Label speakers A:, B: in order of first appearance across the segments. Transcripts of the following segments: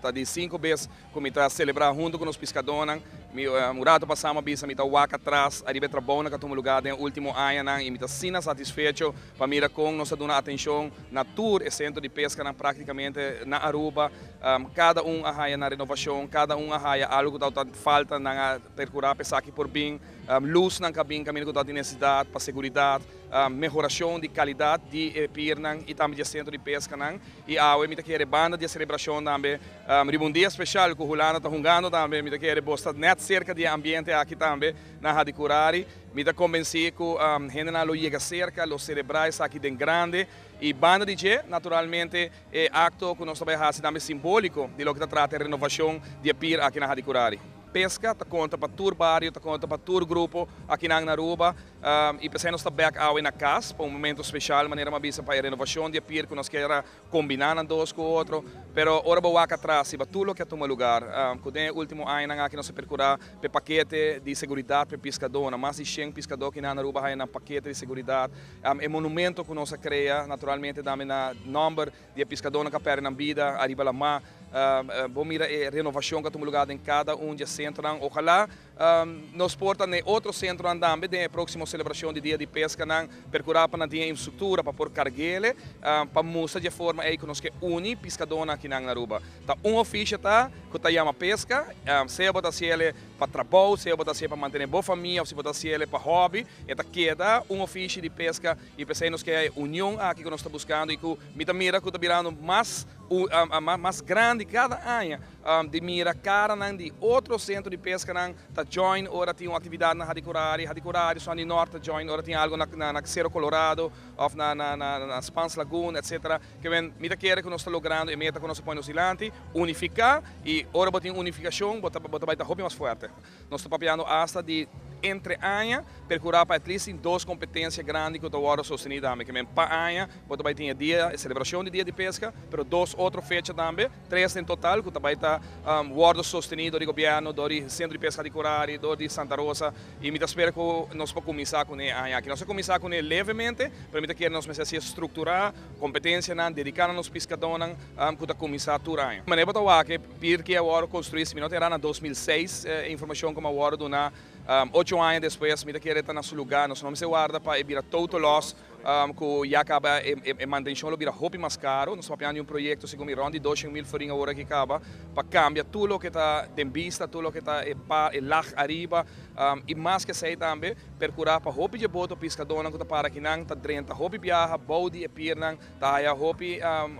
A: tá de 5 vezes como está celebrar junto com os pescadores. Murato passamos bisa mita waka atrás, arriba trabalho na todo lugar no último ano e mita sina satisfeito para mira com nossa dona atenção na tour e centro de pesca na praticamente na Aruba. Cada arraia na renovação, cada arraia algo que falta na percurar pesar aqui por bem, luz na cabine caminho que necessidade para segurança, melhoração de qualidade de pirna e também de centro de pesca e a mita quer banda de celebração também, um dia especial que o Hulana está jogando também, mita quer bosta net cerca de ambiente aqui também na Rádio Curari. Me está convencido que gente não chega cerca, os celebrais aqui dentro grande e banda DJ, naturalmente, é acto que nós trabalhamos também simbólico de lo que trata de renovação de PIR aqui na Rádio Curari. Pesca, está conta para todo barrio, está conta para todo grupo aqui na Aruba e pensamos está back out na casa para momento especial, maneira mais para a renovação de PIR que nós queremos combinar dois com o outro, pero ora vou atrás e para tudo que toma lugar. Com o último ano aqui nós percurar para paquete de segurança para pescador, mais de 100 pescadores que na Aruba hay na paquete de segurança. É monumento que nós cria, naturalmente também na número de pescadores que perdem a vida, arriba lá mais. Vou mirar a renovação que toma lugar em cada de centro. Ojalá nos porta em outro centro também, de próxima celebração de dia de pesca, percurar para ter infraestrutura para pôr carguele, para mostrar de forma aí que nós que une pescadores aqui na Aruba. Tá ofício que tá chama pesca, se botar ele para trabalho, se botar ele para manter boa família, se botar ele para hobby, eta queda ofício de pesca e pensamos que é união aqui que nós estamos buscando e que mira que está virando mais grande cada ano de mira cara de outro centro de pesca tá join ora tem uma atividade na Rádio Curari só no norte join ora tem algo na Cerro Colorado ou na Spans Lagoon etc que vem mira quer que nós está logrando e meta que nós põe no silante unificar e ora botar unificação botar vai estar mais forte nós estamos papiando hasta de entre anos, percurar para at least em duas competências grandes que eu estou sustenindo também. Que para ano, você vai ter dia, celebração de dia de pesca, mas duas outras fechas também, três em total, que vai estar sustenido do governo, do Centro de Pesca de Curari, do de Santa Rosa, e me espero que nós vamos começar com ele aqui. Nós vamos começar com ele levemente, para que nós comecemos a estruturar competência, dedicar nos pescadores, que começar todo ano. Mas eu estou aqui, porque agora construí esse minuto, era em 2006, informação como agora do na 8 anos depois, me querer estar no seu lugar, nós não se guarda para virar todo loss, que já acaba a manutenção vira roupa mais caro, nós estamos planejando projeto segundo me de 200.000 farinha hora que acaba, para cambiar tudo o que está de vista, tudo o que está lá arriba, e mais que sei também, percurar para roupa de boto pescador que está para aqui não, está drenta roupa viaja, body e pierna, está aí roupa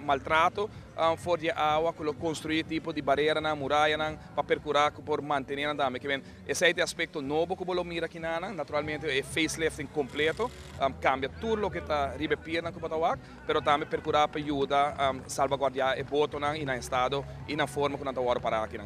A: maltrato, fora de água, construir tipo de barreira na muralha para percurar por manter também, que vem esse é o aspecto novo que você mira aqui naturalmente é facelifting completo, cambia tudo o que está ribe pierna que você pero também percurar para ajudar a salvaguardar o boto e na estado e na forma que nós estamos para aqui